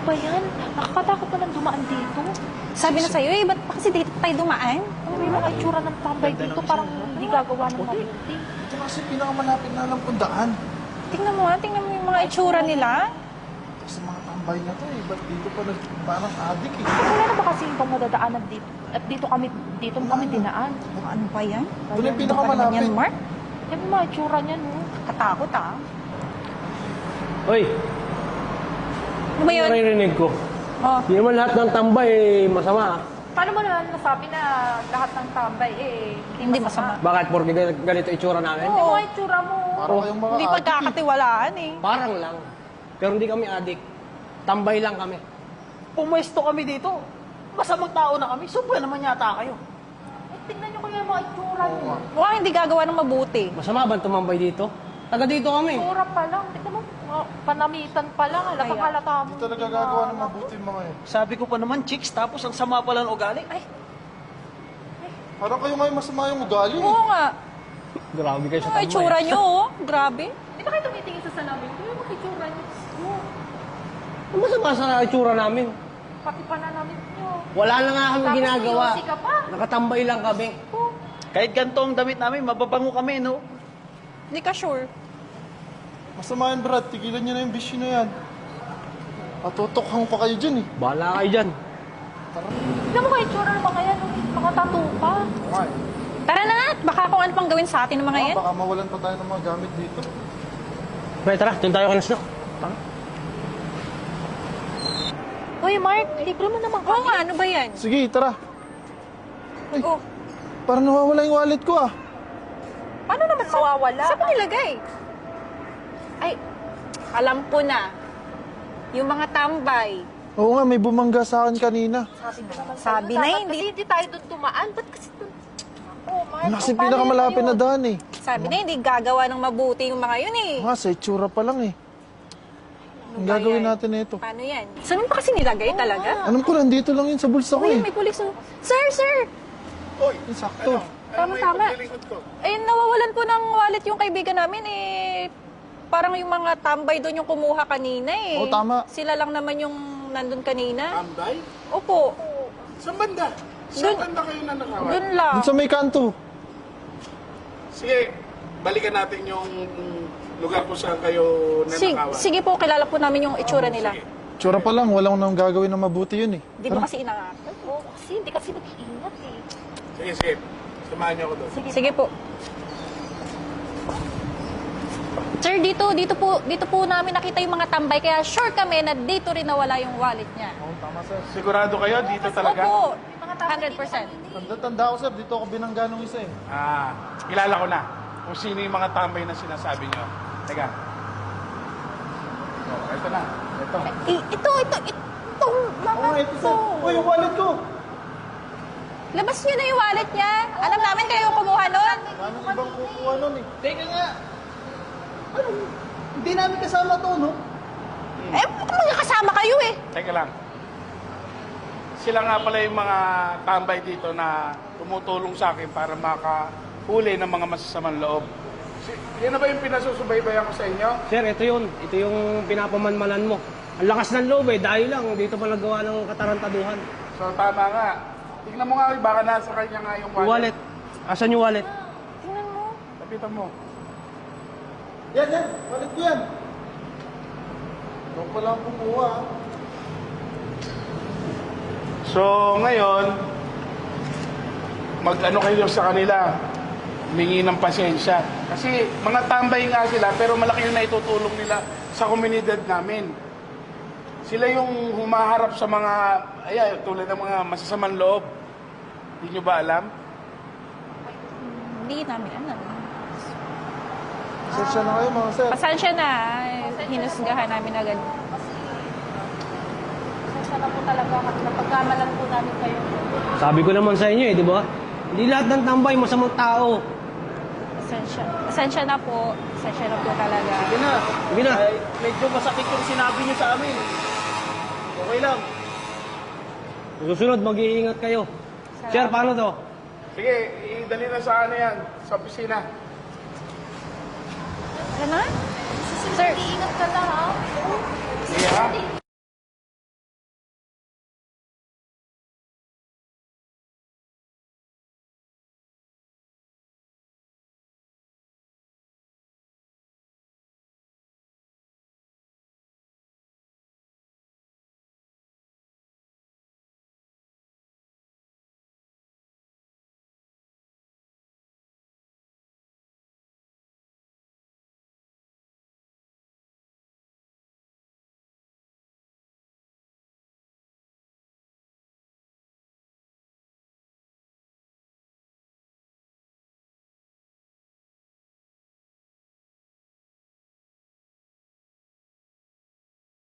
ba yan? Nakakatakot naman dumaan dito. Sabi na sa'yo ba't pa kasi dito tayo dumaan? May mga itsura ng tambay dito, parang hindi gagawa ng mabuti. Ito kasi pinakamalapit na lang kung daan. Tingnan mo yung mga itsura nila. Sa mga tambay na to ba't dito pa parang adik Wala na ba kasi ibang madadaanan dito? At dito kami dinaan. Ano ba yan? Doon yung pinakamalapit. Yan, Mark? Yan yung mga itsura niya, no? Katakot Hoy, Ano ba yun? naririnig ko. Oh. Hindi naman lahat ng tambay masama. Paano mo naman nasabi na lahat ng tambay, Hindi masama. Bakit? Porque ganito itsura namin? Hindi mo itsura mo. Parang kayong mga Hindi adik pagkakatiwalaan Parang lang. Pero hindi kami adik. Tambay lang kami. Pumwesto kami dito. Masamang tao na kami. Sobra naman yata kayo. Tingnan niyo kaya yung mga itsura niyo. Mukhang hindi gagawa ng mabuti. Masama ba tumambay dito? Taga dito kami. Itsura pa lang. Tingnan mo, panamitan pa lang. Halatang halata mo. Dito nagagagawa ng mabuti mga yun. Sabi ko pa naman, chicks, tapos ang sama pala ng ugali. Ay, Parang kayo may masama yung ugali. Oo nga. Grabe kayo sa Mga tambay. itsura nyo, Grabe. Di ba kayo tumitingin sa salamin? Ito yung mga itsura niyo. Ano masama sa itsura namin? Pati pananamit niyo. Wala na nga kami Tapos ginagawa. seryosi ka pa. Nakatambay lang kami. kahit ganito ang damit namin, mababango kami, no? Hindi ka sure. Masama yan, Brad. Tigilan nyo na yung bisyo na yan. Patutokhang pa kayo dyan Bahala kayo dyan. Tingnan mo kayo itsura ng mga yan. Mga tattoo pa. Okay. Tara na nga, baka kung ano pang gawin sa atin ng mga yan. Baka mawalan pa tayo ng mga gamit dito. Pre, tara. Doon tayo kanas, no? Uy, Mark, libre mo naman Oo kami. nga, ano ba yan? Sige, tara. Ay, Oh, parang nawawala yung wallet ko Paano naman mawawala? saan mo nilagay? Ay, alam ko na. Yung mga tambay. Oo nga, may bumangga sa akin kanina. Sabi na, Dapat hindi. Kasi hindi tayo doon tumaan. Ba't kasi doon? Oh, Mark. Ano kasi paano pinakamalapit yun? na daan Sabi na, hindi gagawa ng mabuti yung mga yun eh. Nga, sa itsura pa lang Ang ba gagawin yan? natin ito. Paano yan? Saan mo pa kasi nilagay talaga? Alam ko, nandito lang yun sa bulsa ko Uy, may pulis oh. Sir, sir! Sakto. Tama. Eh, nawawalan po ng wallet yung kaibigan namin eh. Parang yung mga tambay doon yung kumuha kanina eh. Oo, tama. Sila lang naman yung nandun kanina. Tambay? Opo. Saan banda? Saan banda kayo nanakawan? Doon lang. Dun sa may kanto. Sige, balikan natin yung lugar kung saan kayo nanakawan. Sige po, kilala po namin yung itsura nila. Sige. Tsura pa lang, walang nang gagawin na mabuti yun Di mo kasi inangat. Oo, kasi hindi kasi nag-iingat eh. Sige. Samahan niyo ako doon. Sige po. Sir, dito po namin nakita yung mga tambay. Kaya sure kami na dito rin nawala yung wallet niya. Oo, tama sir. Sigurado kayo dito talaga? Opo, Mga tambay 100%. Tanda ko sir, dito ako binangga nung isa Kilala ko na kung sino yung mga tambay na sinasabi niyo. Teka. Ito na. Ito. Itong mga Oo, ito sir. Uy, yung wallet ko! Labas niyo na yung wallet niya. Alam namin kayo kumuha nun. Ano ibang kukuha nun Teka nga. Ano? Hindi namin kasama to, no? Eh, magkakasama kayo eh. Teka lang. Sila nga pala yung mga tambay dito na tumutulong sa akin para makahuli ng mga masasamang loob. Yan na ba yung pinasusubaybayan ko sa inyo? Sir, ito yun. Ito yung pinapamanmanan mo. Ang lakas ng loob dahil lang dito pa nagawa ng katarantaduhan. So tama nga. Tignan mo nga, baka nasa kanya nga yung Yung wallet. Asan yung wallet? Tingnan mo. Lapitan mo. Yan, wallet ko yan. Huwag pa lang kumuha So ngayon, mag-ano kayo sa kanila, humingi ng pasensya. Kasi mga tambay nga sila, pero malaki yung naitutulong nila sa komunidad namin. Sila yung humaharap sa mga, tulad ng mga masasamang loob. Hindi nyo ba alam? Hindi namin alam. Pasensya na kayo mga sir. Pasensya na. Hinusgahan namin agad. Pasensya na po talaga kasi napagkamalan po namin kayo. Sabi ko naman sa inyo di ba? Hindi lahat ng tambay masamang tao. Pasensya na po. Pasensya na po talaga. Sige na. Sige na. Ay, medyo masakit yung sinabi niyo sa amin. Okay lang. Susunod, mag-iingat kayo. Sir, paano to? Sige, idali na sa ano yan, sa opisina. Ano na? Sir, Ingat ka na ha.